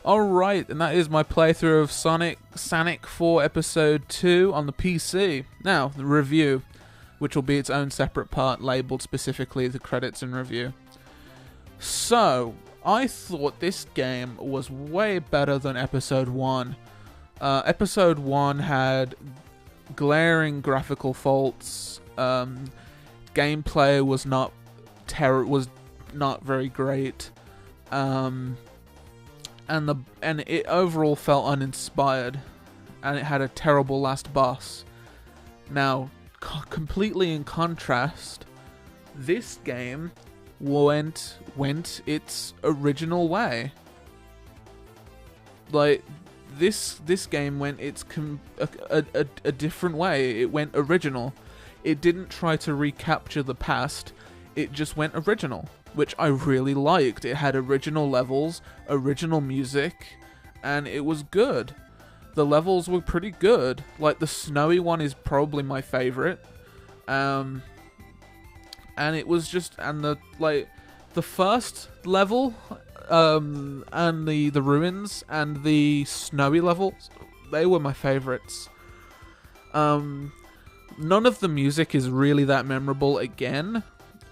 Alright, and that is my playthrough of Sonic 4 Episode 2 on the PC. Now, the review, which will be its own separate part, labelled specifically the credits and review. So, I thought this game was way better than Episode 1. Episode 1 had glaring graphical faults, gameplay was not very great, and it overall felt uninspired, and it had a terrible last boss. Now, completely in contrast, this game went its original way. Like, this game went a different way. It went original. It didn't try to recapture the past. It just went original, which I really liked. It had original levels, original music, and it was good. The levels were pretty good. Like, the snowy one is probably my favorite. And it was just, and the first level, and the ruins and the snowy levels, they were my favorites. None of the music is really that memorable again,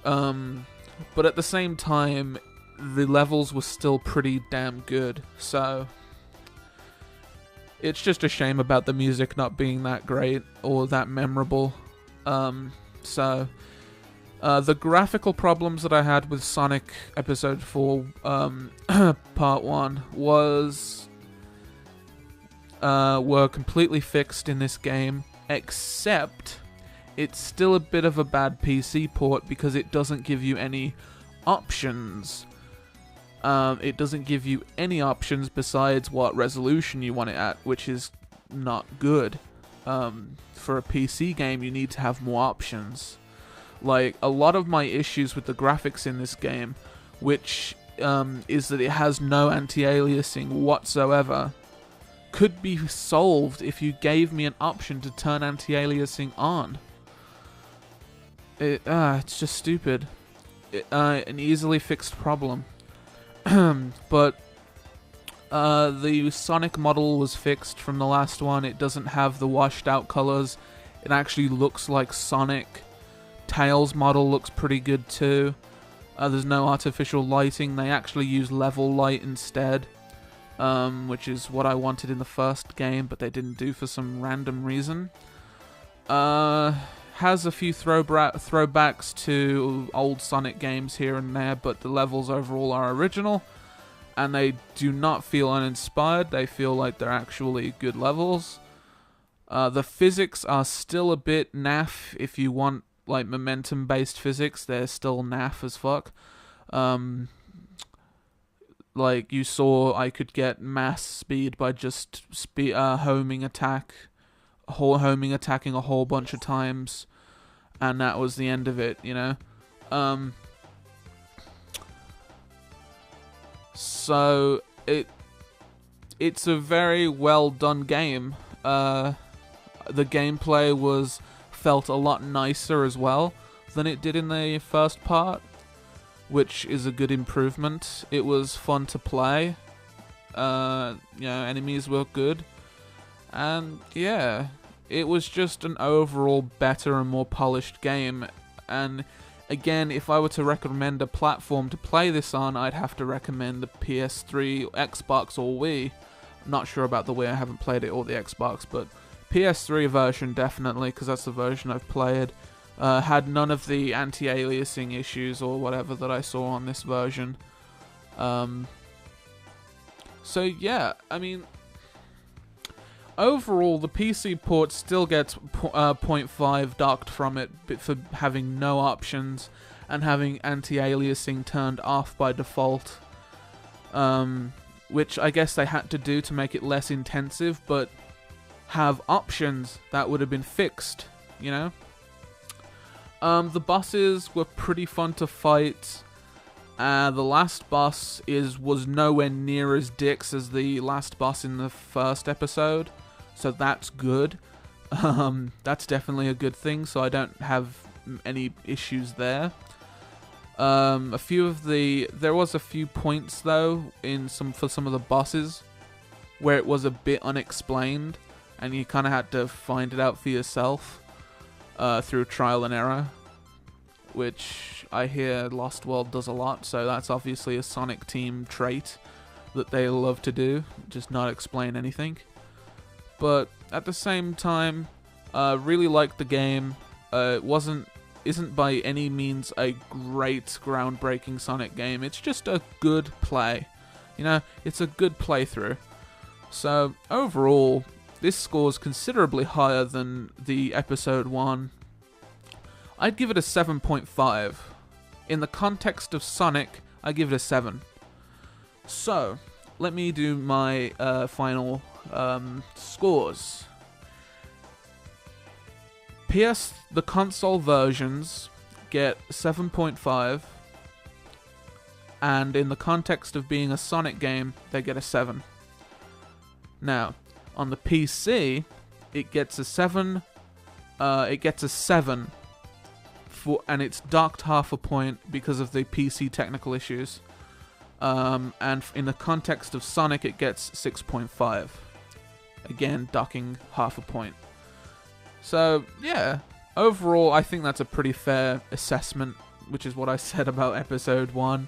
but at the same time, the levels were still pretty damn good, so it's just a shame about the music not being that great or that memorable. The graphical problems that I had with Sonic Episode 4 Part 1 were completely fixed in this game, except it's still a bit of a bad PC port because it doesn't give you any options. It doesn't give you any options besides what resolution you want it at, which is not good. For a PC game, you need to have more options. Like, a lot of my issues with the graphics in this game, which is that it has no anti-aliasing whatsoever, could be solved if you gave me an option to turn anti-aliasing on. It's just stupid. An easily fixed problem. But the Sonic model was fixed from the last one. It doesn't have the washed out colors. It actually looks like Sonic. Tails model looks pretty good too. There's no artificial lighting. They actually use level light instead, which is what I wanted in the first game, but they didn't do for some random reason. Has a few throwbacks to old Sonic games here and there, but the levels overall are original, and they do not feel uninspired. They feel like they're actually good levels. The physics are still a bit naff. If you want like momentum-based physics, they're still naff as fuck. Like you saw, I could get mass speed by just homing attacking a whole bunch of times, and that was the end of it, you know? So it's a very well done game. The gameplay felt a lot nicer as well than it did in the first part, which is a good improvement. It was fun to play. Enemies were good, and yeah, it was just an overall better and more polished game. And again, if I were to recommend a platform to play this on, I'd have to recommend the PS3, Xbox, or Wii. I'm not sure about the Wii, I haven't played it, or the Xbox, but PS3 version definitely, because that's the version I've played. Had none of the anti-aliasing issues or whatever that I saw on this version. So yeah, I mean, overall, the PC port still gets 0.5 docked from it for having no options and having anti-aliasing turned off by default. Which I guess they had to do to make it less intensive, but have options that would have been fixed, you know? The bosses were pretty fun to fight. The last boss was nowhere near as dicks as the last boss in the first episode, so that's good. That's definitely a good thing, so I don't have any issues there. There was a few points though for some of the bosses where it was a bit unexplained, and you kind of had to find it out for yourself through trial and error, which I hear Lost World does a lot. So that's obviously a Sonic Team trait that they love to do, just not explain anything. But at the same time, really liked the game. It isn't by any means a great, groundbreaking Sonic game. It's just a good play. You know, it's a good playthrough. So overall, this scores considerably higher than the Episode 1. I'd give it a 7.5. In the context of Sonic, I give it a 7. So, let me do my final scores. The console versions get 7.5, and in the context of being a Sonic game, they get a 7. Now, on the PC, it gets a 7. And it's docked half a point because of the PC technical issues. And in the context of Sonic, it gets 6.5. Again, docking half a point. So, yeah, overall, I think that's a pretty fair assessment, which is what I said about Episode 1.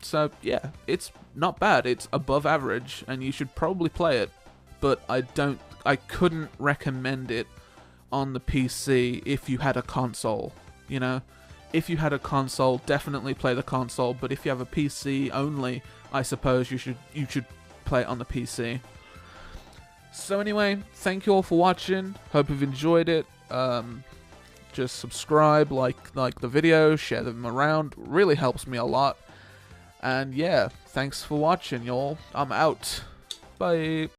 So, yeah, it's not bad. It's above average, and you should probably play it. But I couldn't recommend it on the PC if you had a console, you know? If you had a console, definitely play the console, but if you have a PC only, I suppose you should play it on the PC. So anyway, thank you all for watching. Hope you've enjoyed it. Just subscribe, like the video, share them around. Really helps me a lot. And yeah, thanks for watching, y'all. I'm out. Bye.